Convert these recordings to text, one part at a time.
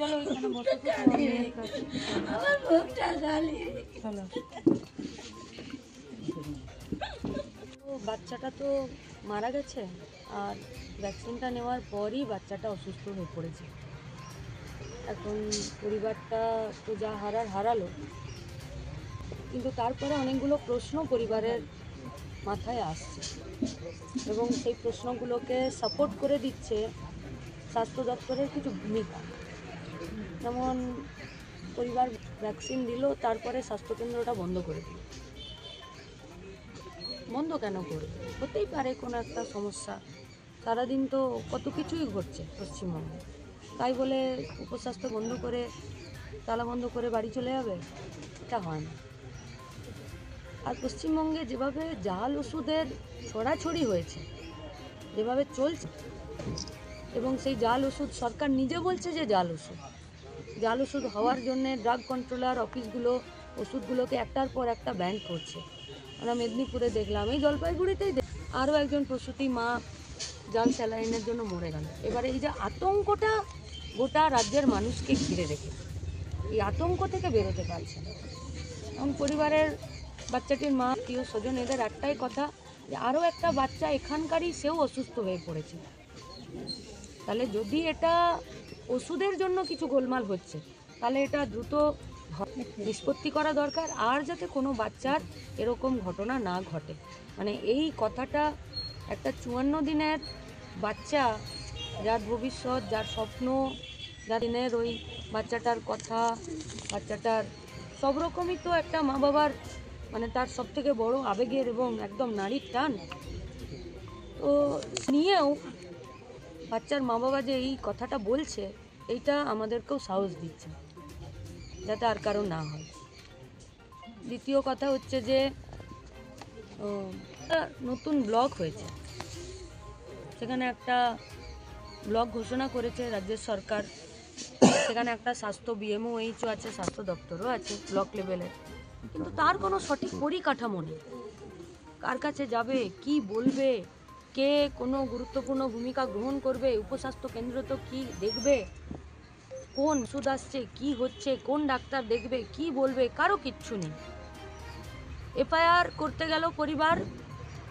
চলো ওইখানে বসে তো তোমার মেয়ের কাছে আমার মুখটা গালি। চলো। তো বাচ্চাটা তো মারা গেছে, আর ভ্যাকসিনটা নেওয়ার পরই বাচ্চাটা অসুস্থ হয়ে পড়েছে। এখন পরিবারটা তো যা হারালো, কিন্তু তারপরে অনেকগুলো প্রশ্ন পরিবারের মাথায় আসছে এবং সেই প্রশ্নগুলোকে সাপোর্ট করে দিচ্ছে স্বাস্থ্য দপ্তরের কিছু ভূমিকা। যেমন পরিবার ভ্যাকসিন দিল, তারপরে স্বাস্থ্যকেন্দ্রটা বন্ধ করে দিল। বন্ধ কেন করবে? হতেই পারে কোনো একটা সমস্যা, সারাদিন তো কত কিছুই ঘটছে পশ্চিমবঙ্গে, তাই বলে উপস্বাস্থ্য বন্ধ করে তালা বন্ধ করে বাড়ি চলে যাবে? এটা হয় না। আর পশ্চিমবঙ্গে যেভাবে জাল ওষুধের ছড়াছড়ি হয়েছে, যেভাবে চলছে, এবং সেই জাল ওষুধ সরকার নিজে বলছে যে জাল ওষুধ হওয়ার জন্যে ড্রাগ কন্ট্রোলার অফিসগুলো ওষুধগুলোকে একটার পর একটা ব্যান করছে। আমরা মেদিনীপুরে দেখলাম, এই জলপাইগুড়িতেই আরও একজন প্রসূতি মা জাল স্যালাইনের জন্য মরে গেল। এবারে এই যে আতঙ্কটা গোটা রাজ্যের মানুষকে ঘিরে রেখে, এই আতঙ্ক থেকে বেরোতে পারছে না। এবং পরিবারের বাচ্চাটির মা, প্রিয় স্বজন, এদের একটাই কথা যে আরও একটা বাচ্চা এখানকারই, সেও অসুস্থ হয়ে পড়েছে। তাহলে যদি এটা ওষুধের জন্য কিছু গোলমাল হচ্ছে, তাহলে এটা দ্রুত নিষ্পত্তি করা দরকার, আর যাতে কোনো বাচ্চার এরকম ঘটনা না ঘটে। মানে এই কথাটা একটা 54 দিনের বাচ্চা, যার ভবিষ্যৎ, যার স্বপ্ন, যার দিনের ওই বাচ্চাটার কথা, বাচ্চাটার সব রকমই তো একটা মা বাবার, মানে তার সব থেকে বড় আবেগের এবং একদম নারীর টান। তো নিয়েও বাচ্চার মা বাবা যে এই কথাটা বলছে, এইটা আমাদেরকেও সাহস দিচ্ছে যাতে আর কারো না হয়। দ্বিতীয় কথা হচ্ছে যে নতুন ব্লক হয়েছে, সেখানে একটা ব্লক ঘোষণা করেছে রাজ্যের সরকার। সেখানে একটা স্বাস্থ্য BMOH আছে, স্বাস্থ্য দপ্তরও আছে ব্লক লেভেলের, কিন্তু তার কোনো সঠিক পরিকাঠামো নেই। কার কাছে যাবে, কি বলবে, কে কোনো গুরুত্বপূর্ণ ভূমিকা গ্রহণ করবে, উপস্বাস্থ্য কেন্দ্র তো কি দেখবে, কোন ওষুধ আসছে, কি হচ্ছে, কোন ডাক্তার দেখবে, কি বলবে, কারো কিচ্ছু নেই। FIR করতে গেল পরিবার,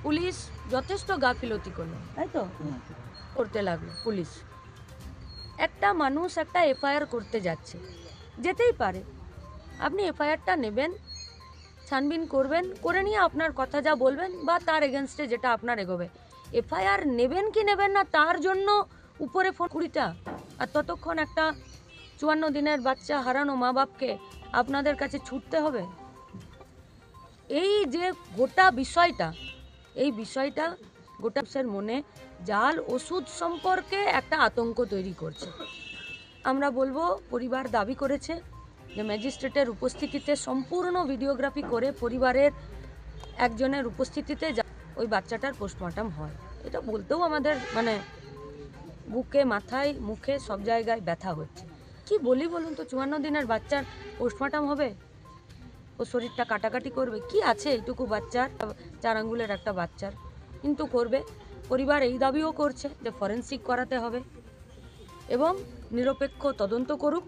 পুলিশ যথেষ্ট গাফিলতি করলো, তাই তো করতে লাগলো পুলিশ। একটা মানুষ একটা FIR করতে যাচ্ছে, যেতেই পারে, আপনি FIRটা নেবেন, ছানবিন করবেন, করে নিয়ে আপনার কথা যা বলবেন বা তার এগেনস্টে যেটা আপনার এগোবে। FIR নেবেন কি নেবেন না তার জন্য উপরে ফোন 20টা, আর ততক্ষণ একটা 54 দিনের বাচ্চা হারানো মা বাপকে আপনাদের কাছে ছুটতে হবে। এই যে গোটা বিষয়টা, এই বিষয়টা গোটা মানুষের মনে জাল ওষুধ সম্পর্কে একটা আতঙ্ক তৈরি করছে। আমরা বলবো, পরিবার দাবি করেছে যে ম্যাজিস্ট্রেটের উপস্থিতিতে সম্পূর্ণ ভিডিওগ্রাফি করে পরিবারের একজনের উপস্থিতিতে ওই বাচ্চাটার পোস্টমর্টম হয়। এটা বলতেও আমাদের মানে বুকে, মাথায়, মুখে সব জায়গায় ব্যথা হচ্ছে। কি বলি বলুন তো, 54 দিনের বাচ্চার পোস্টমর্টম হবে? ও শরীরটা কাটাকাটি করবে? কি আছে এইটুকু বাচ্চার, 4 আঙ্গুলের একটা বাচ্চার, কিন্তু করবে। পরিবার এই দাবিও করছে যে ফরেনসিক করাতে হবে এবং নিরপেক্ষ তদন্ত করুক,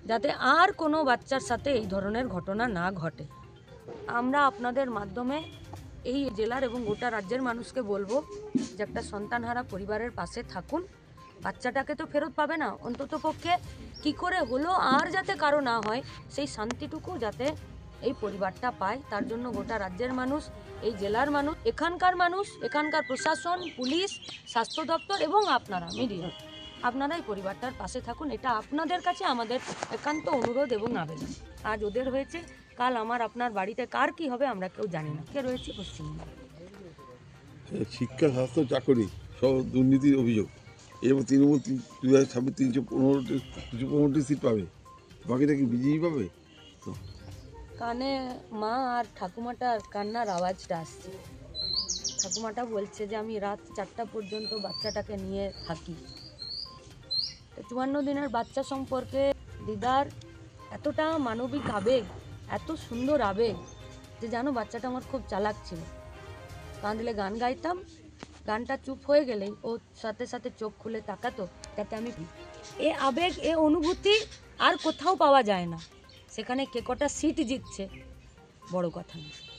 যাতে আর কোনো বাচ্চার সাথে এই ধরনের ঘটনা না ঘটে। আমরা আপনাদের মাধ্যমে এই জেলার এবং গোটা রাজ্যের মানুষকে বলবো যে একটা সন্তানহারা পরিবারের পাশে থাকুন। বাচ্চাটাকে তো ফেরত পাবে না, অন্তত পক্ষে কী করে হলো আর যাতে কারো না হয়, সেই শান্তিটুকু যাতে এই পরিবারটা পায়, তার জন্য গোটা রাজ্যের মানুষ, এই জেলার মানুষ, এখানকার মানুষ, এখানকার প্রশাসন, পুলিশ, স্বাস্থ্য দপ্তর এবং আপনারা মিডিয়া, আপনারা এই পরিবারটার পাশে থাকুন। এটা আপনাদের কাছে আমাদের একান্ত অনুরোধ এবং আবেদন। আজ ওদের হয়েছে, কাল আমার আপনার বাড়িতে কার কি হবে আমরা কেউ জানি না। কে রয়েছে পশ্চিমবঙ্গে শিক্ষা, স্বাস্থ্য, চাকরি সব দুর্নীতির অভিযোগ। এরপর তৃণমূল 2026 315টি সিট পাবে, বাকিটা কি বিজেপি পাবে? তো কানে মা আর ঠাকুমাটার কান্নার আওয়াজটা আসছে। ঠাকুমাটা বলছে যে আমি রাত 4টা পর্যন্ত বাচ্চাটাকে নিয়ে থাকি। 54 দিনের বাচ্চা সম্পর্কে দিদার এতটা মানবিক আবেগ, এত সুন্দর আবেগ যে জানো বাচ্চাটা আমার খুব চালাক ছিল। কাঁদলে গান গাইতাম, গানটা চুপ হয়ে গেলেই ও সাথে সাথে চোখ খুলে তাকাতো, যাতে আমি এ আবেগ, এ অনুভূতি আর কোথাও পাওয়া যায় না। সেখানে কে কটা সিট জিতছে বড় কথা না।